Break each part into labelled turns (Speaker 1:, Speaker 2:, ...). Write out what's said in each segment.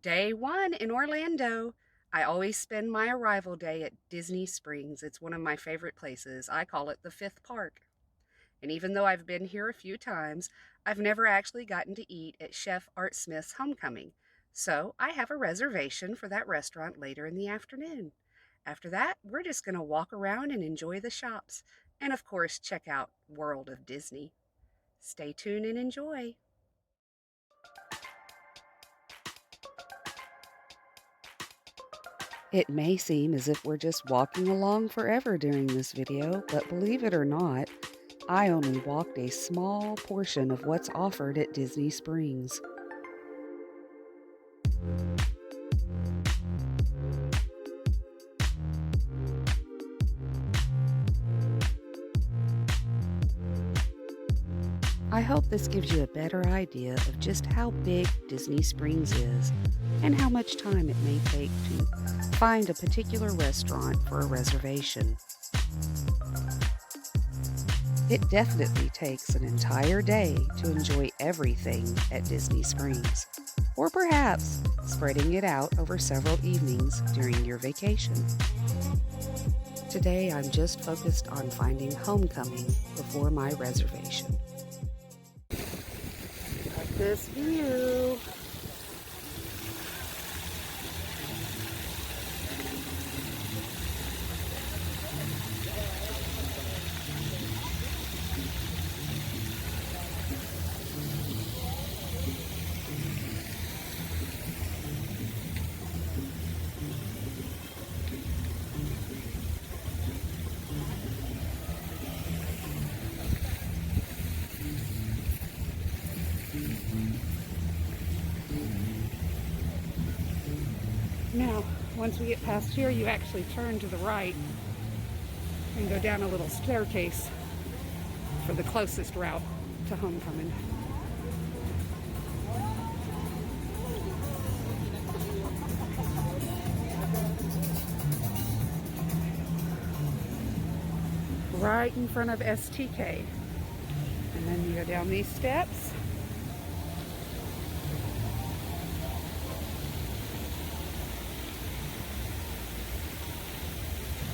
Speaker 1: Day one in Orlando. I always spend my arrival day at Disney Springs. It's one of my favorite places. I call it the fifth park. And even though I've been here a few times, I've never actually gotten to eat at Chef Art Smith's Homecoming. So I have a reservation for that restaurant later in the afternoon. After that, we're just going to walk around and enjoy the shops. And of course, check out World of Disney. Stay tuned and enjoy. It may seem as if we're just walking along forever during this video, but believe it or not, I only walked a small portion of what's offered at Disney Springs. I hope this gives you a better idea of just how big Disney Springs is and how much time it may take to find a particular restaurant for a reservation. It definitely takes an entire day to enjoy everything at Disney Springs, or perhaps spreading it out over several evenings during your vacation. Today I'm just focused on finding Homecoming before my reservation. Like this view. Now, once we get past here, you actually turn to the right and go down a little staircase for the closest route to Homecoming. Right in front of STK. And then you go down these steps.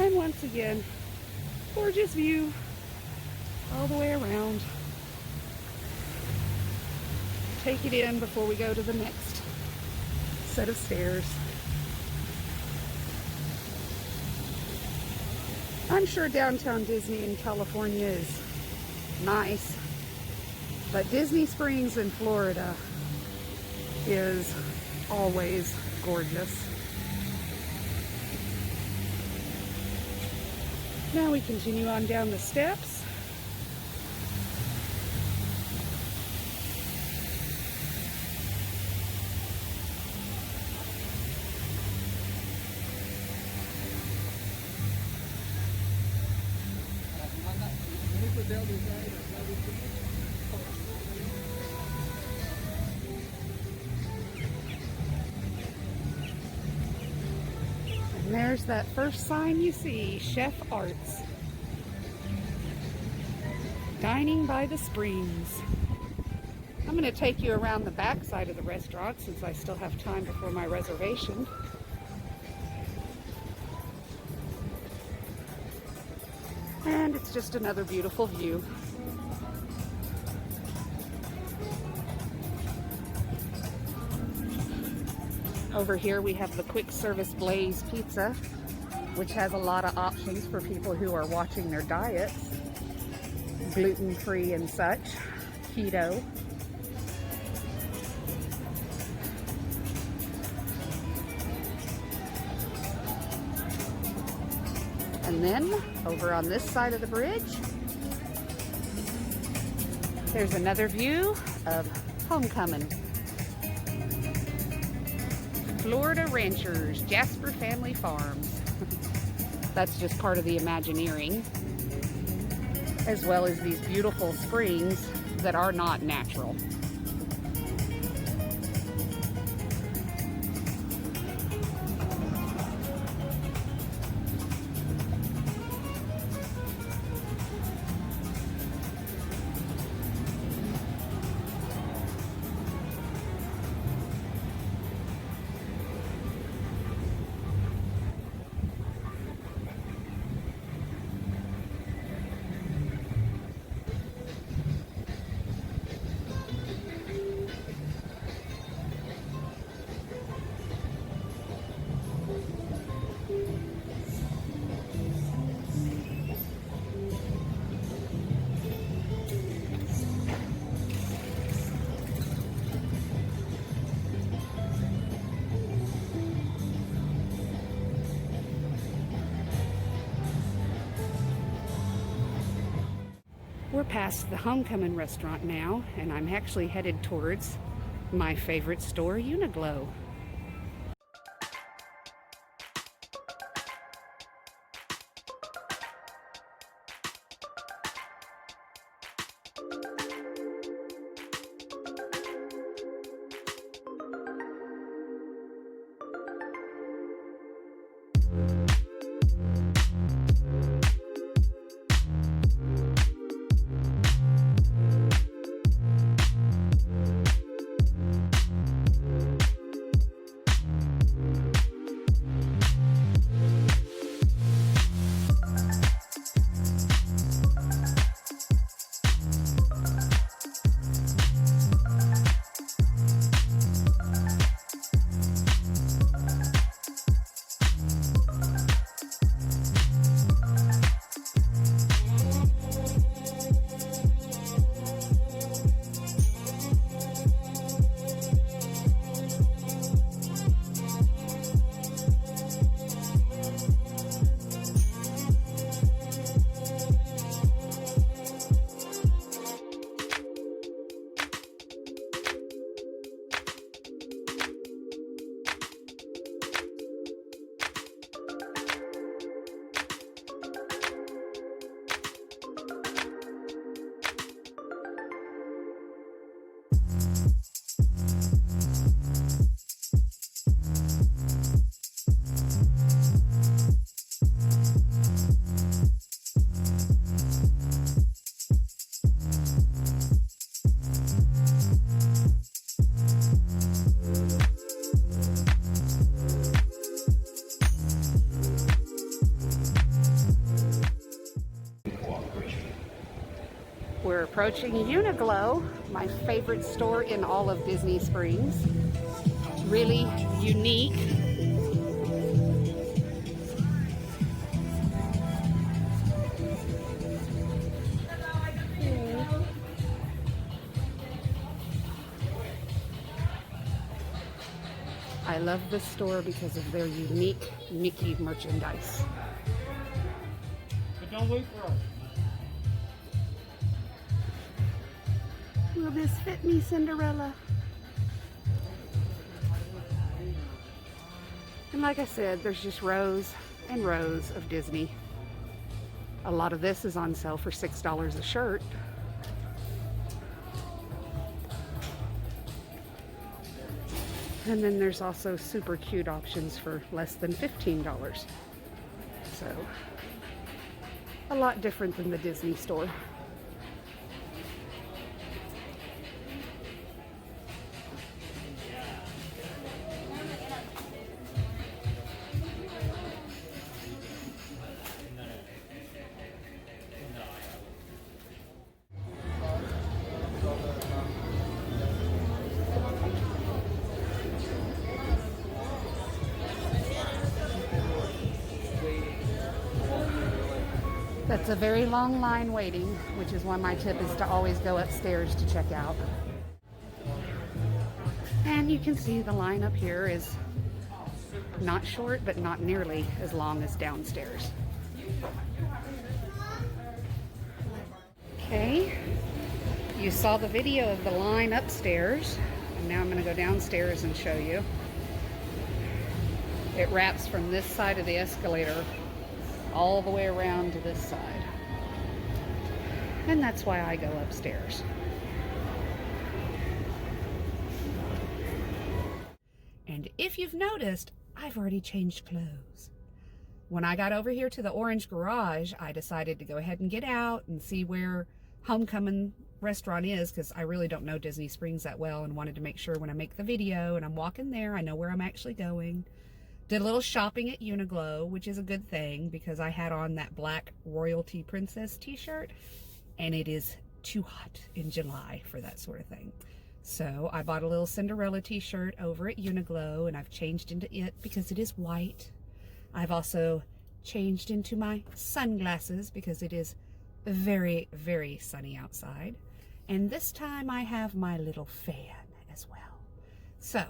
Speaker 1: And once again, gorgeous view all the way around. Take it in before we go to the next set of stairs. I'm sure downtown Disney in California is nice, but Disney Springs in Florida is always gorgeous. Now we continue on down the steps. And there's that first sign you see, Chef Arts. Dining by the Springs. I'm going to take you around the back side of the restaurant since I still have time before my reservation. And it's just another beautiful view. Over here we have the quick service Blaze Pizza, which has a lot of options for people who are watching their diets. Gluten-free and such, keto. And then over on this side of the bridge, there's another view of Homecoming. Florida Ranchers, Jasper Family Farms. That's just part of the Imagineering, as well as these beautiful springs that are not natural. past the Homecoming restaurant now, and I'm actually headed towards my favorite store, UniQlo. We're approaching UniQlo, my favorite store in all of Disney Springs. Really unique. I love this store because of their unique Mickey merchandise.
Speaker 2: But don't wait for us.
Speaker 1: Will this fit me, Cinderella? And like I said, there's just rows and rows of Disney. A lot of this is on sale for $6 a shirt. And then there's also super cute options for less than $15. So, a lot different than the Disney store. That's a very long line waiting, which is why my tip is to always go upstairs to check out. And you can see the line up here is not short, but not nearly as long as downstairs. Okay, you saw the video of the line upstairs, and now I'm going to go downstairs and show you. It wraps from this side of the escalator all the way around to this side. And that's why I go upstairs. And if you've noticed, I've already changed clothes. When I got over here to the orange garage, I decided to go ahead and get out and see where Homecoming restaurant is, because I really don't know Disney Springs that well and wanted to make sure when I make the video and I'm walking there, I know where I'm actually going. Did a little shopping at UniQlo, which is a good thing because I had on that black royalty princess t-shirt and it is too hot in July for that sort of thing. So I bought a little Cinderella t-shirt over at UniQlo and I've changed into it because it is white. I've also changed into my sunglasses because it is very, very sunny outside. And this time I have my little fan as well. So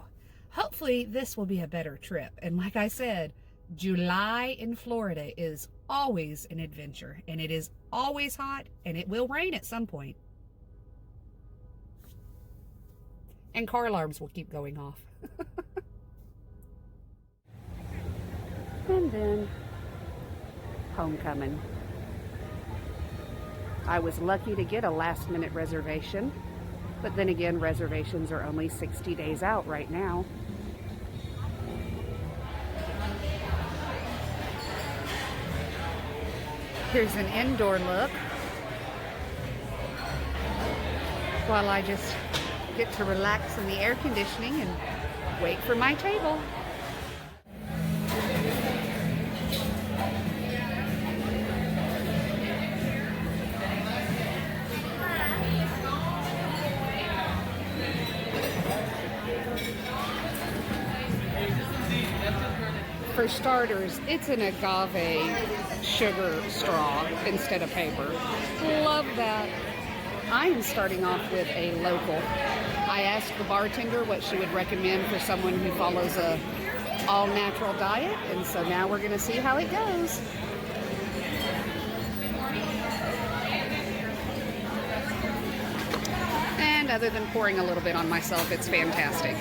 Speaker 1: hopefully this will be a better trip. And like I said, July in Florida is always an adventure, and it is always hot, and it will rain at some point. And car alarms will keep going off. And then homecoming. I was lucky to get a last-minute reservation, but then again, reservations are only 60 days out right now. Here's an indoor look while I just get to relax in the air conditioning and wait for my table. For starters, it's an agave sugar straw instead of paper. Love that. I am starting off with a local. I asked the bartender what she would recommend for someone who follows a all-natural diet, and so now we're going to see how it goes. And other than pouring a little bit on myself, it's fantastic.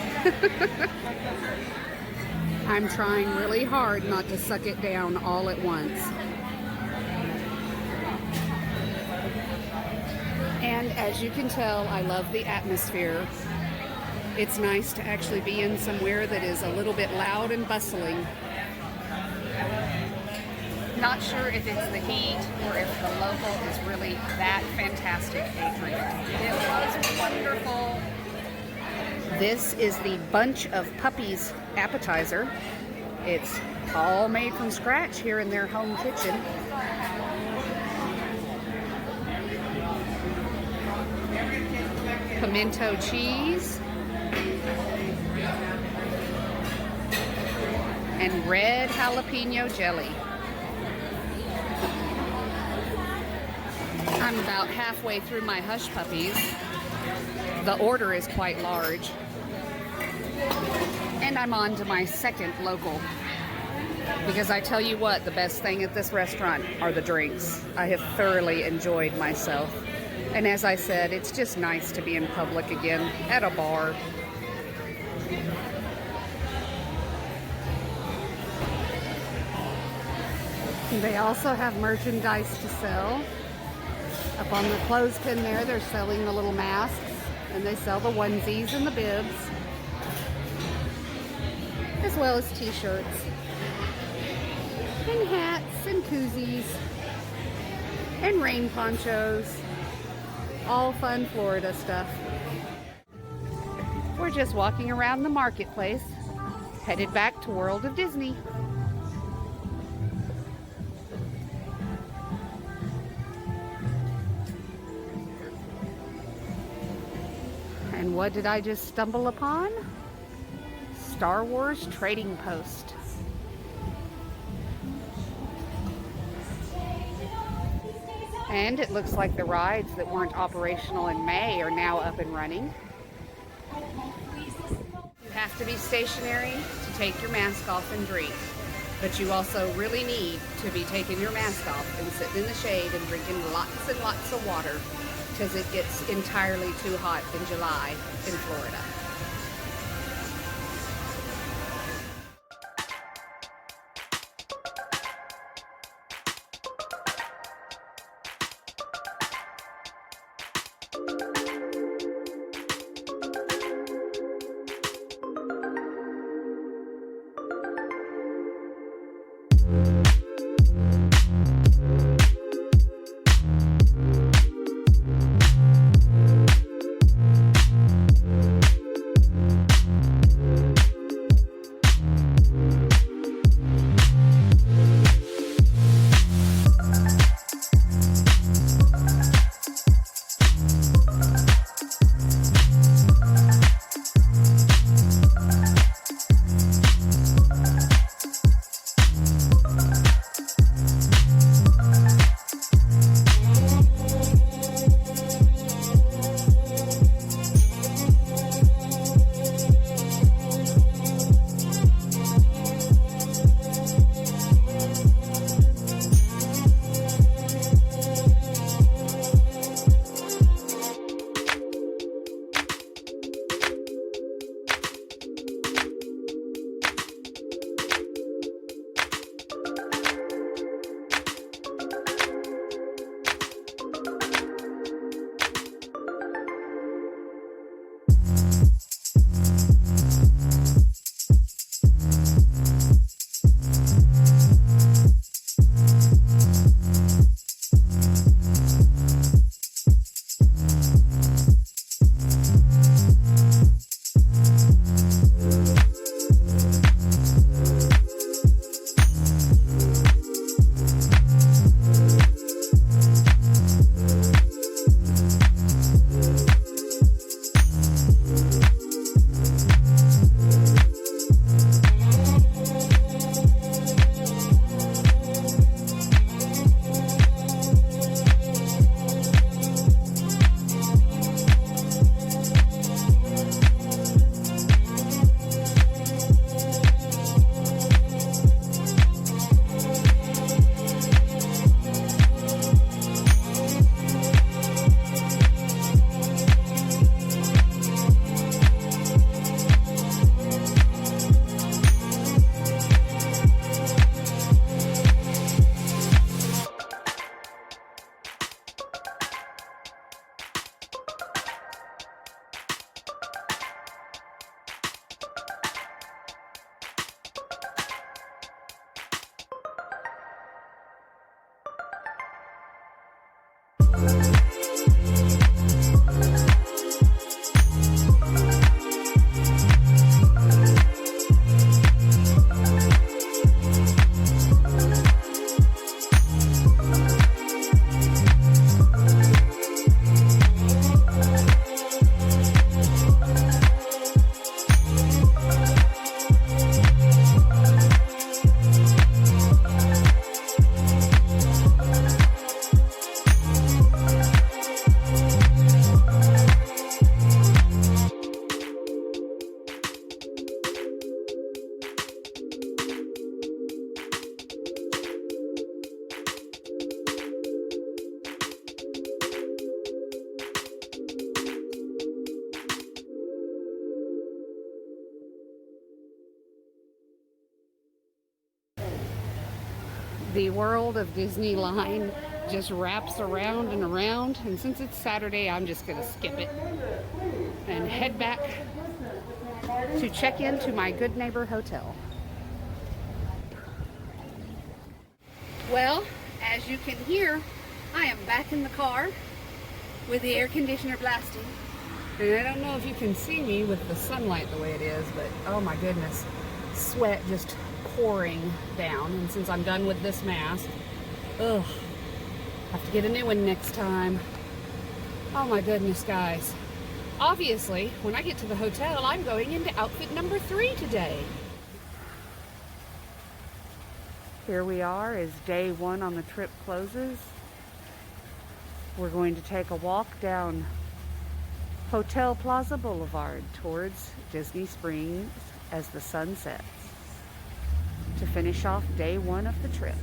Speaker 1: I'm trying really hard not to suck it down all at once. And as you can tell, I love the atmosphere. It's nice to actually be in somewhere that is a little bit loud and bustling. Not sure if it's the heat or if the local is really that fantastic a drink. It was wonderful. This is the Bunch of Puppies appetizer. It's all made from scratch here in their home kitchen. Pimento cheese and red jalapeno jelly. I'm about halfway through my Hush Puppies. The order is quite large. And I'm on to my second local. Because I tell you what, the best thing at this restaurant are the drinks. I have thoroughly enjoyed myself. And as I said, it's just nice to be in public again at a bar. They also have merchandise to sell. Up on the clothespin there, they're selling the little masks, and they sell the onesies and the bibs, as well as t-shirts, and hats, and koozies, and rain ponchos. All fun Florida stuff. We're just walking around the marketplace, headed back to World of Disney. And what did I just stumble upon? Star Wars Trading Post. And it looks like the rides that weren't operational in May are now up and running. You have to be stationary to take your mask off and drink. But you also really need to be taking your mask off and sitting in the shade and drinking lots and lots of water, because it gets entirely too hot in July in Florida. The world of Disney line just wraps around and around, and since it's Saturday, I'm just gonna skip it and head back to check into my Good Neighbor Hotel. Well, as you can hear, I am back in the car with the air conditioner blasting. And I don't know if you can see me with the sunlight the way it is, but oh my goodness, sweat just pouring down. And since I'm done with this mask, ugh, have to get a new one next time. Oh my goodness, guys. Obviously, when I get to the hotel, I'm going into outfit number 3 today. Here we are as day 1 on the trip closes. We're going to take a walk down Hotel Plaza Boulevard towards Disney Springs as the sun sets to finish off day 1 of the trip.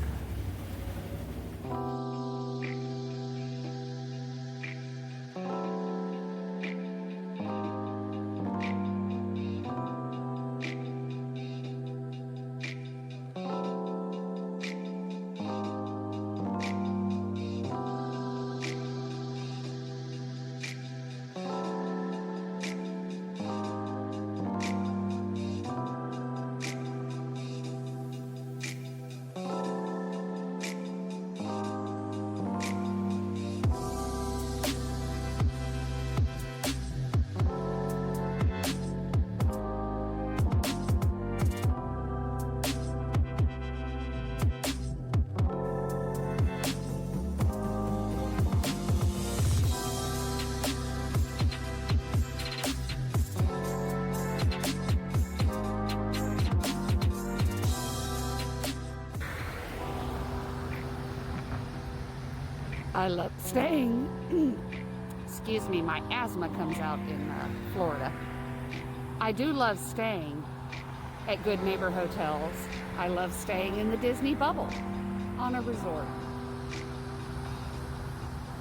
Speaker 1: I love staying. Excuse me, my asthma comes out in Florida. I do love staying at Good Neighbor Hotels. I love staying in the Disney bubble on a resort.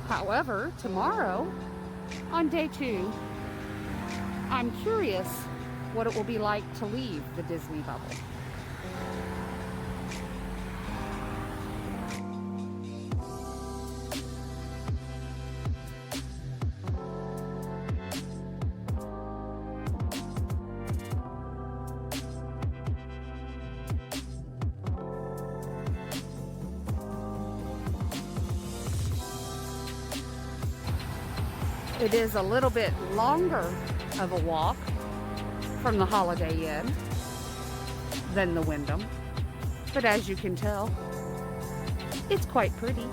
Speaker 1: However, tomorrow, on day 2, I'm curious what it will be like to leave the Disney bubble. It is a little bit longer of a walk from the Holiday Inn than the Wyndham, but as you can tell, it's quite pretty.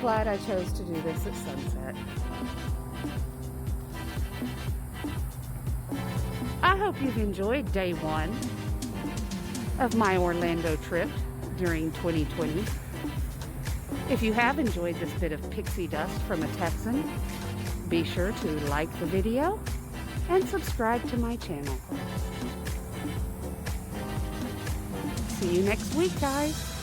Speaker 1: Glad I chose to do this at sunset. I hope you've enjoyed day one of my Orlando trip during 2020. If you have enjoyed this bit of pixie dust from a Texan, be sure to like the video and subscribe to my channel. See you next week, guys.